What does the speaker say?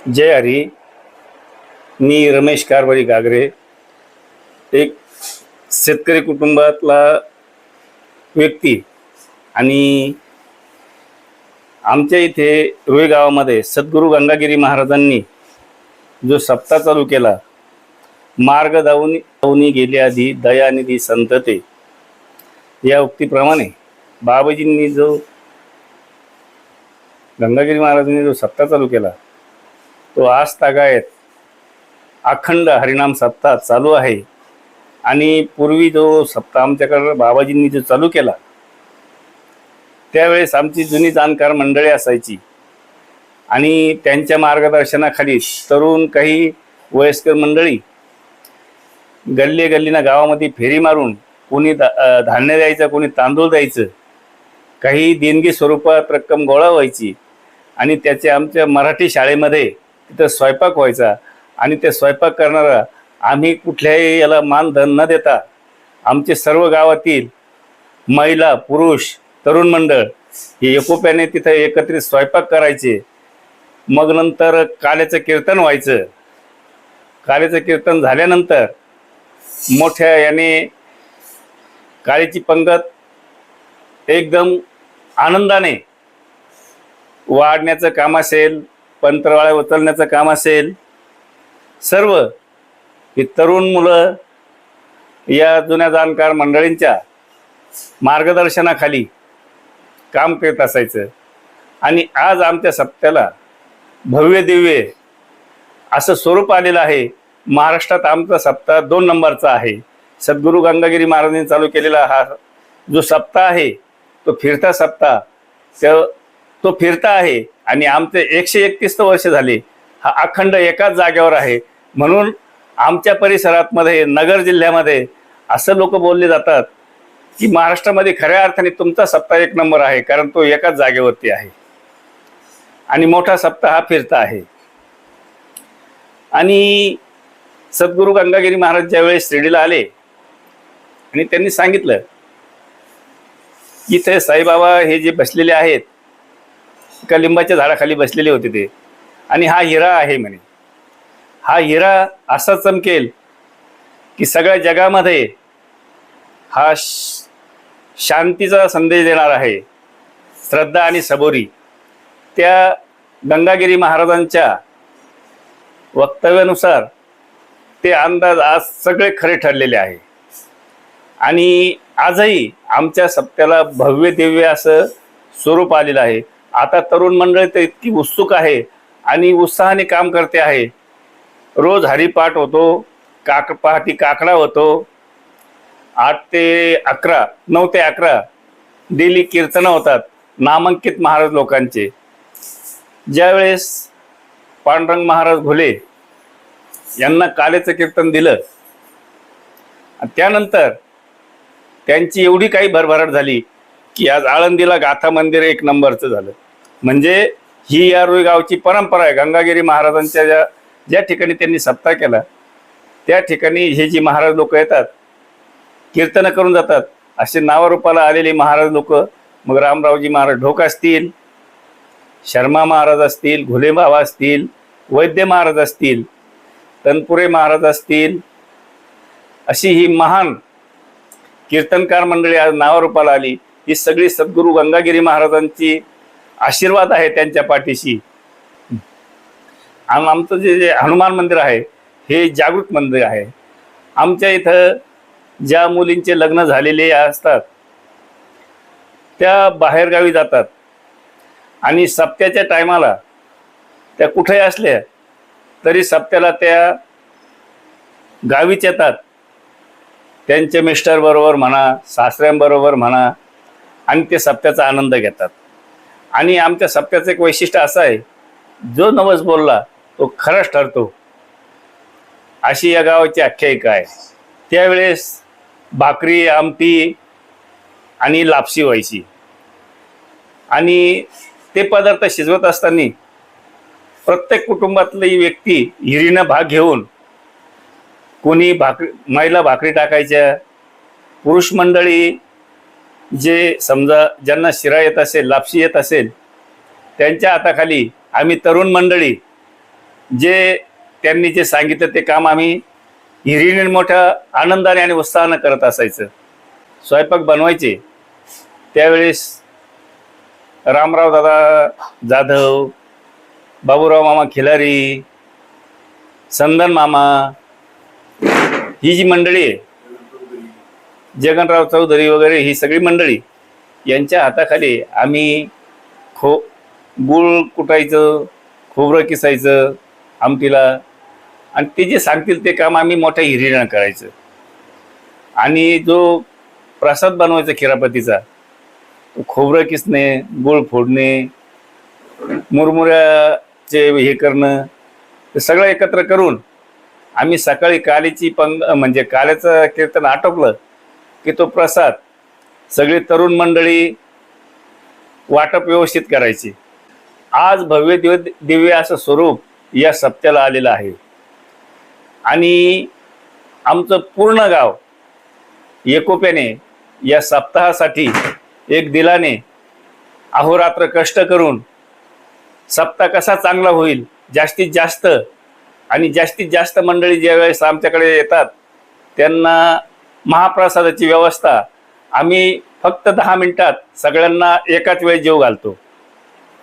जय हरी. मी रमेश कारभारी गागरे, एक शेतकरी कुटुंबातला व्यक्ती. आणि आमच्या इथे रुई गावामध्ये सद्गुरू गंगागिरी महाराजांनी जो सप्ताह चालू केला, मार्ग दावूनी गेले आधी दयानिधी संतते, या उक्तीप्रमाणे बाबाजींनी जो गंगागिरी महाराजांनी जो सप्ताह चालू केला तो आज तागायत अखंड हरिनाम सप्ताह चालू आहे. आणि पूर्वी जो सप्ताह आमच्याकडे बाबाजींनी जो चालू केला त्यावेळेस आमची जुनी जाणकार मंडळी असायची आणि त्यांच्या मार्गदर्शनाखाली तरुण काही वयस्कर मंडळी गल्ली गल्लीना गावामध्ये फेरी मारून कोणी धान्य द्यायचं, कोणी तांदूळ द्यायचं, काही देणगी स्वरूपात रक्कम गोळा व्हायची आणि त्याचे आमच्या मराठी शाळेमध्ये तिथं स्वयंपाक व्हायचा. आणि ते स्वयंपाक करणारा आम्ही कुठल्याही याला मानधन न देता आमचे सर्व गावातील महिला, पुरुष, तरुण मंडळ हे एकोप्याने तिथं एकत्रित स्वयंपाक करायचे. मग नंतर काल्याचं कीर्तन व्हायचं. काल्याचं कीर्तन झाल्यानंतर मोठ्या याने काळीची पंगत एकदम आनंदाने वाढण्याचं काम असेल, पंत्रवाळ्या उचलण्याचं काम असेल, सर्व ही तरुण मुलं या जुन्या जाणकार मंडळींच्या मार्गदर्शनाखाली काम करत असायचं. आणि आज आमच्या सप्त्याला भव्य दिव्य असं स्वरूप आलेलं आहे. महाराष्ट्रात आमचा सप्ताह 2 नंबरचा आहे. सद्गुरू गंगागिरी महाराजांनी चालू केलेला हा जो सप्ताह आहे तो फिरता सप्ताह तो फिरता आहे. आणि आमचे 131 वर्ष झाले हा अखंड एकाच जागेवर आहे. म्हणून आमच्या परिसरात मध्ये नगर जिल्ह्यामध्ये असं लोक बोलले जातात की महाराष्ट्रामध्ये खऱ्या अर्थाने तुमचा सप्ताह 1 नंबर आहे, कारण तो एकाच जागेवरती आहे आणि मोठा सप्ताह हा फिरता आहे. आणि सद्गुरू गंगागिरी महाराज ज्यावेळेस शिर्डीला आले आणि त्यांनी सांगितलं की ते साईबाबा हे जे बसलेले आहेत एका लिंबाच्या झाडाखाली बसलेले होते ते, आणि हा हिरा आहे म्हणे. हा हिरा असा चमकेल की सगळ्या जगामध्ये हा शांतीचा संदेश देणार आहे. श्रद्धा आणि सबुरी त्या गंगागिरी महाराजांच्या वक्तव्यानुसार ते अंदाज आज सगळे खरे ठरलेले आहे. आणि आजही आमच्या सप्त्याला भव्य दिव्य असं स्वरूप आलेलं आहे. आता तरुण मंडळी तर इतकी उत्सुक आहे आणि उत्साहाने काम करते आहे. रोज हरिपाठ होतो, पहाटे काकडा होतो. 8 ते 11, 9 ते 11 डेली कीर्तनं होतात नामांकित महाराज लोकांचे. ज्यावेळेस पांडुरंग महाराज घुले यांना काल्याचं कीर्तन दिलं, त्यानंतर त्यांची एवढी काही भरभराट झाली की आज आळंदीला गाथा मंदिर 1 नंबरचं झालं. म्हणजे ही या रुई गावची परंपरा आहे. गंगागिरी महाराजांच्या ज्या ठिकाणी त्यांनी सप्ताह केला त्या ठिकाणी हे जी महाराज लोक येतात, कीर्तन करून जातात. असे नावारूपाला आलेले महाराज लोक, मग रामरावजी महाराज ढोक असतील, शर्मा महाराज असतील, घुले बाबा असतील, वैद्य महाराज असतील, तनपुरे महाराज असतील, अशी ही महान कीर्तनकार मंडळी आज नावारूपाला आली. ही सगळी सद्गुरू गंगागिरी महाराजांची आशीर्वाद आहे त्यांच्या पाठीशी. आमचं जे हनुमान मंदिर आहे हे जागृत मंदिर आहे. आमच्या इथं ज्या मुलींचे लग्न झालेले असतात त्या बाहेरगावी जातात आणि सप्त्याच्या टायमाला त्या कुठेही असल्या तरी सप्त्याला त्या गावीच येतात. त्यांचे मिस्टर बरोबर म्हणा, सासऱ्यांबरोबर म्हणा, आणि ते सप्त्याचा आनंद घेतात. आणि आमच्या सप्त्याचं एक वैशिष्ट्य असं आहे, जो नवस बोलला तो खरंच ठरतो, अशी या गावाची आख्यायिका आहे. त्यावेळेस भाकरी, आमटी आणि लापशी व्हायची. आणि ते पदार्थ शिजवत असताना प्रत्येक कुटुंबातली व्यक्ती हिरीनं भाग घेऊन कोणी महिला भाकरी टाकायच्या, पुरुष मंडळी जे समजा ज्यांना शिरा येत असेल, लापशी येत असेल, त्यांच्या हाताखाली आम्ही तरुण मंडळी जे त्यांनी जे सांगितलं ते काम आम्ही हिरीने मोठ्या आनंदाने आणि उत्साहानं करत असायचं. स्वयंपाक बनवायचे त्यावेळेस रामराव दादा जाधव, बाबूराव मामा खिलारी, संदन मामा, ही जी मंडळी आहे, जगनराव चौधरी वगैरे, ही सगळी मंडळी यांच्या हाताखाली आम्ही गुळ कुटायचं, खोबरं किसायचं आमटीला, आणि ते जे सांगतील ते काम आम्ही मोठ्या हिरीनं करायचं. आणि जो प्रसाद बनवायचा खिरापतीचा, तो खोबरं किसणे, गुळ फोडणे, मुरमुऱ्याचे हे करणं, ते सगळं एकत्र करून आम्ही सकाळी कालीची म्हणजे काल्याचं कीर्तन आटोपलं की तो प्रसाद सगळी तरुण मंडळी वाटप व्यवस्थित करायची. आज भव्य दिव्य असं स्वरूप या सप्त्याला आलेलं आहे. आणि आमचं पूर्ण गाव एकोप्याने या सप्ताहासाठी एक दिलाने अहोरात्र कष्ट करून सप्ताह कसा चांगला होईल, जास्तीत जास्त आणि जास्तीत जास्त मंडळी ज्यावेळेस आमच्याकडे येतात त्यांना महाप्रसादाची व्यवस्था आम्ही फक्त 10 मिनिटात सगळ्यांना एकाच वेळी जेव घालतो.